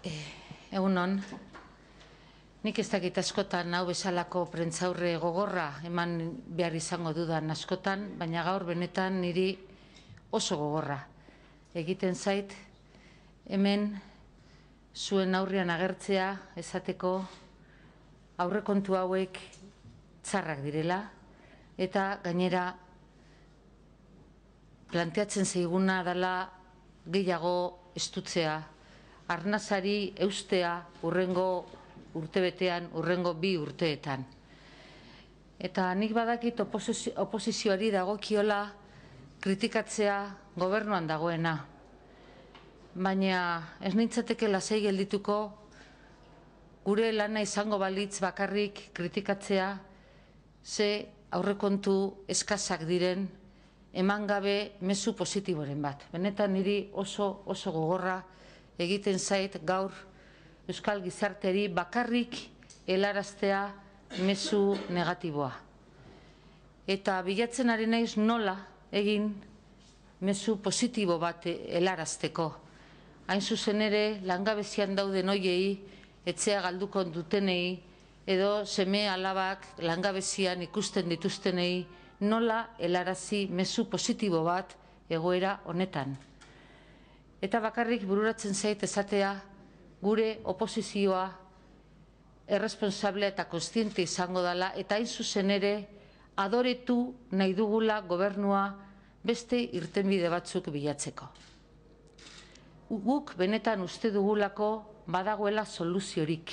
Egunon, nik ez dakit askotan hau bezalako prentzaurre gogorra eman behar izango dudan askotan, baina gaur benetan niri oso gogorra egiten zait hemen zuen aurrean agertzea esateko aurrekontu hauek txarrak direla eta gainera planteatzen zaiguna dela gehiago estutzea, arnasari eustea urrengo urtebetean, urrengo 2 urteetan. Eta nik badakit oposizioari dagokiola kritikatzea gobernuan dagoena. Baina ez nintzateke lasai geldituko gure lana izango balitz bakarrik kritikatzea ze aurrekontu eskasak diren eman gabe mezu positiboren bat. Benetan niri oso gogorra egiten zait gaur euskal gizarteari bakarrik helaraztea mezu negatiboa. Eta bilatzen ari naiz nola egin mezu positibo bat helarazteko. Hain zuzen ere langabezian dauden hoiei, etxea galduko dutenei, edo seme alabak langabezian ikusten dituztenei, nola helarazi mezu positibo bat egoera honetan. Eta bakarrik bururatzen zait esatea gure oposizioa erresponsable eta kontziente izango dela eta hain zuzen ere adoretu nahi dugula gobernua beste irtenbide batzuk bilatzeko. Guk benetan uste dugulako badagoela soluziorik.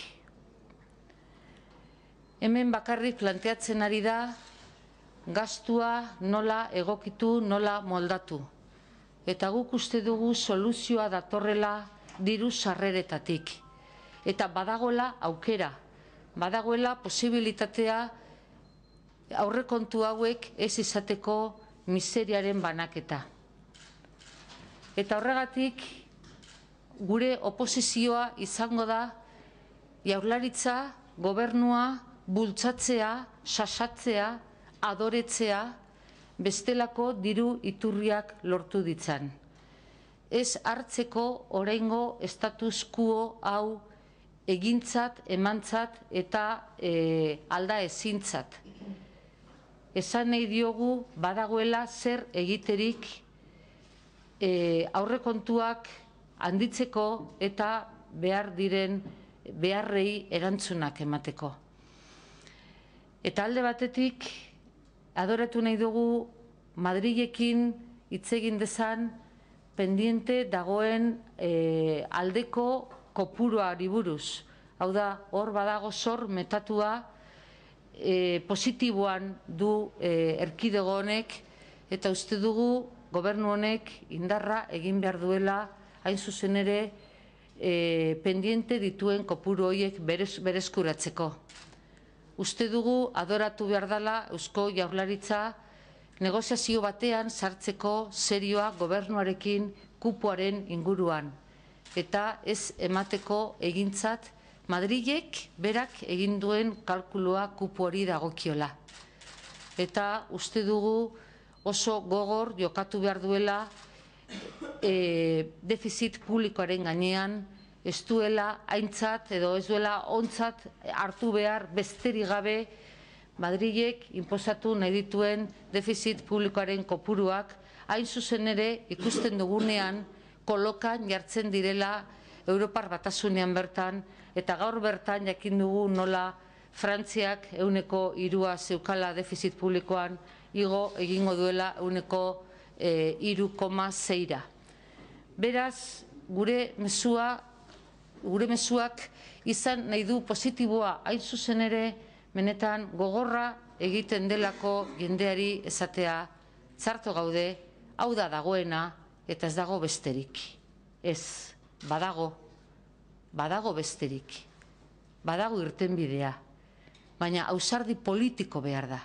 Hemen bakarrik planteatzen ari da gastua nola egokitu, nola moldatu. Eta guk uste dugu soluzioa datorrela diru sarreretatik. Eta badagoela aukera, badagoela posibilitatea aurrekontu hauek ez izateko miseriaren banaketa. Eta horregatik gure oposizioa izango da Jaurlaritza, gobernua bultzatzea, sasatzea, adoretzea, bestelako diru iturriak lortu ditzan. Ez hartzeko oraingo status quo hau egintzat, emantzat eta alda ezintzat. Esan nahi diogu badagoela zer egiterik aurrekontuak handitzeko eta behar diren beharrei erantzunak emateko. Eta alde batetik adoratu nahi dugu Madrilekin hitz egin dezan pendiente dagoen aldeko kopuruari buruz. Hau da, hor badago zor metatua positiboan du erkidego honek eta uste dugu gobernu honek indarra egin behar duela hain zuzen ere pendiente dituen kopuru horiek bereskuratzeko. Uste dugu adoratu behar dela Eusko Jaurlaritza negoziazio batean sartzeko serioa gobernuarekin kupoaren inguruan. Eta ez emateko egintzat Madrilek berak egin duen kalkulua kupoari dagokiola. Eta uste dugu oso gogor jokatu behar duela defizit publikoaren gainean ez duela aintzat edo ez duela ontzat hartu behar besterik gabe Madrilek inposatu nahi dituen defizit publikoaren kopuruak hain zuzen ere ikusten dugunean kolokan jartzen direla Europar Batasunean bertan eta gaur bertan jakin dugu nola Frantziak 3% zeukala defizit publikoan igo egingo duela 3,6. Beraz, gure mezuak izan nahi du positiboa hain zuzen ere benetan gogorra egiten delako jendeari esatea txarto gaude, hau da dagoena eta ez dago besterik. Ez, badago besterik, badago irtenbidea, baina ausardi politiko behar da.